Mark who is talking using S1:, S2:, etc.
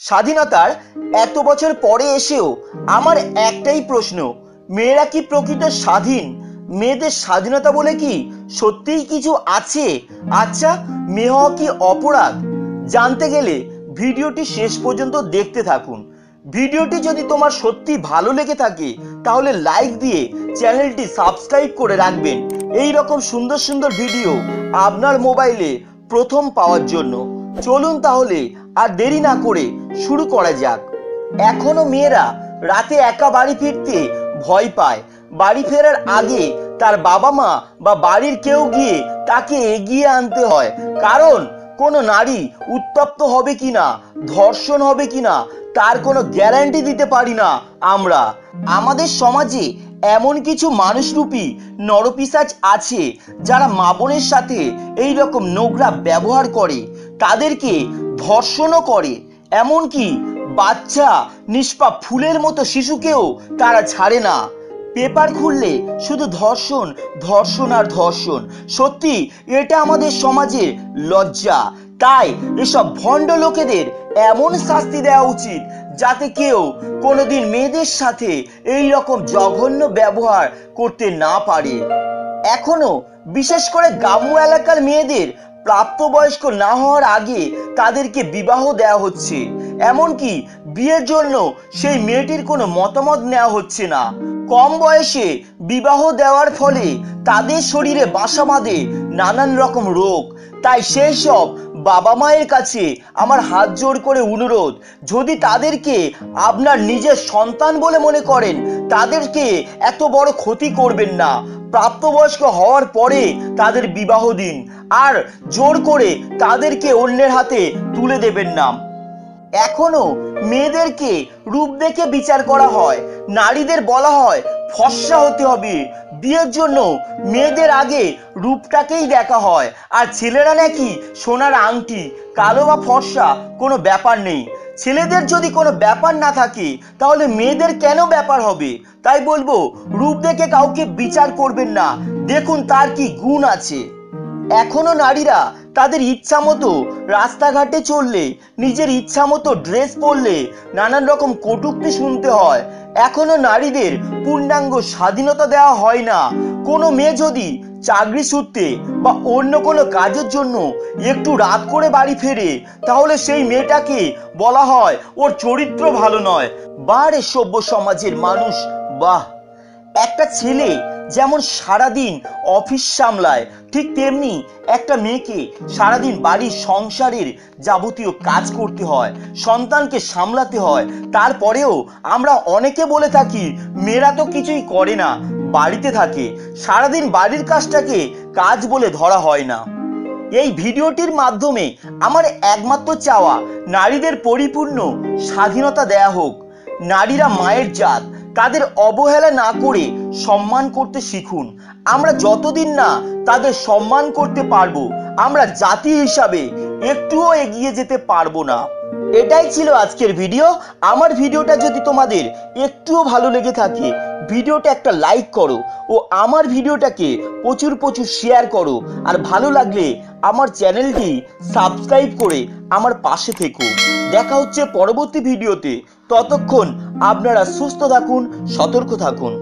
S1: স্বাধীনতার এত বছর পরে এসেও আমার একটাই প্রশ্ন, মেয়েরা কি প্রকৃত স্বাধীন? মেয়েদের স্বাধীনতা বলে কি সত্যিই কিছু আছে? আচ্ছা, মেয়ে হওয়া কি অপরাধ? জানতে গেলে ভিডিওটি শেষ পর্যন্ত দেখতে থাকুন। ভিডিওটি যদি তোমার সত্যি ভালো লেগে থাকে তাহলে লাইক দিয়ে চ্যানেলটি সাবস্ক্রাইব করে রাখবেন এই রকম সুন্দর সুন্দর ভিডিও আপনার মোবাইলে প্রথম পাওয়ার জন্য। চলুন তাহলে আর দেরি না করে শুরু করা যাক। এখনো মেয়েরা রাতে একা বাড়ি ফিরতে ভয় পায়। বাড়ি ফেরার আগে তার বাবা মা বা বাড়ির কেউ গিয়ে তাকে এগিয়ে আনতে হয়, কারণ কোনো নারী উত্তপ্ত হবে কিনা, ধর্ষণ হবে কিনা তার কোনো গ্যারান্টি দিতে পারি না আমরা। আমাদের সমাজে এমন কিছু মানুষরূপী নরপিশাচ আছে যারা মা বোনের সাথে এই রকম নোংরা ব্যবহার করে, তাদেরকে ধর্ষণও করে, এমনকি বাচ্চা নিষ্পাপ ফুলের মতো শিশুকেও তারা ছাড়ে না। পেপার খুললে শুধু ধর্ষণ, ধর্ষণ আর ধর্ষণ। সত্যি এটা আমাদের সমাজের লজ্জা। তাই এসব ভণ্ড লোকেদের এমন শাস্তি দেওয়া উচিত যাতে কেউ কোনোদিন মেয়েদের সাথে এই রকম জঘন্য ব্যবহার করতে না পারে। এখনো বিশেষ করে গ্রাম্য এলাকার মেয়েদের প্রাপ্তবয়স্ক না হওয়ার আগে তাদেরকে বিবাহ দেওয়া হচ্ছে, এমনকি বিয়ের জন্য সেই মেয়েটির কোনো মতামত নেওয়া হচ্ছে না। কম বয়সে বিবাহ দেওয়ার ফলে তাদের শরীরে বাসা বাঁধে নানান রকম রোগ। তাই সেই সব বাবা মায়ের কাছে আমার হাত জোড় করে অনুরোধ, যদি তাদেরকে আপনার নিজের সন্তান বলে মনে করেন তাদেরকে এত বড় ক্ষতি করবেন না। প্রাপ্তবয়স্ক হওয়ার পরে তাদের বিবাহ দিন, আর জোর করে তাদেরকে অন্যের হাতে তুলে দেবেন না। এখনো মেয়েদেরকে রূপ দেখে বিচার করা হয়। নারীদের বলা হয় ফর্সা হতে হবে। বিয়ের জন্য মেয়েদের আগে রূপটাকেই দেখা হয়, আর ছেলেরা নাকি সোনার আংটি, কালো বা ফর্সা কোনো ব্যাপার নেই। ছেলেদের যদি কোনো ব্যাপার না থাকে তাহলে মেয়েদের কেন ব্যাপার হবে? তাই বলবো, রূপ দেখে কাউকে বিচার করবেন না, দেখুন তার কি গুণ আছে। এখনো নারীরা তাদের ইচ্ছা মতো রাস্তাঘাটে চললে, নিজের ইচ্ছা মতো ড্রেস পরলে নানান রকম কটূক্তি শুনতে হয়। এখনো নারীদের পূর্ণাঙ্গ স্বাধীনতা দেওয়া হয় না। কোনো মেয়ে যদি চাকরি সূত্রে বা অন্য কোনো কাজের জন্য একটু রাত করে বাড়ি ফেরে তাহলে সেই মেয়েটাকে বলা হয় ওর চরিত্র ভালো নয়। বারে সভ্য সমাজের মানুষ, বাহ! একটা ছেলে যেমন সারাদিন অফিস সামলায়, ঠিক তেমনি একটা মেয়েকে সারাদিন বাড়ির সংসারের যাবতীয় কাজ করতে হয়, সন্তানকে সামলাতে হয়। তারপরেও আমরা অনেকে বলে থাকি মেয়েরা তো কিছুই করে না, বাড়িতে থাকে। সারাদিন বাড়ির কাজটাকে কাজ বলে ধরা হয় না। এই ভিডিওটির মাধ্যমে আমার একমাত্র চাওয়া, নারীদের পরিপূর্ণ স্বাধীনতা দেয়া হোক। নারীরা মায়ের জাত, তাদের অবহেলা না করে সম্মান করতে শিখুন। আমরা যতদিন না তাদের সম্মান করতে পারবো, আমরা জাতি হিসাবে একটুও এগিয়ে যেতে পারবো না। এটাই ছিল আজকের ভিডিও। আমার ভিডিওটা যদি তোমাদের একটুও ভালো লেগে থাকে ভিডিওটা একটা লাইক করো ও আমার ভিডিওটাকে প্রচুর প্রচুর শেয়ার করো, আর ভালো লাগলে আমার চ্যানেলটি সাবস্ক্রাইব করে আমার পাশে থেকো। দেখা হচ্ছে পরবর্তী ভিডিওতে। ততক্ষণ আপনারা সুস্থ থাকুন, সতর্ক থাকুন।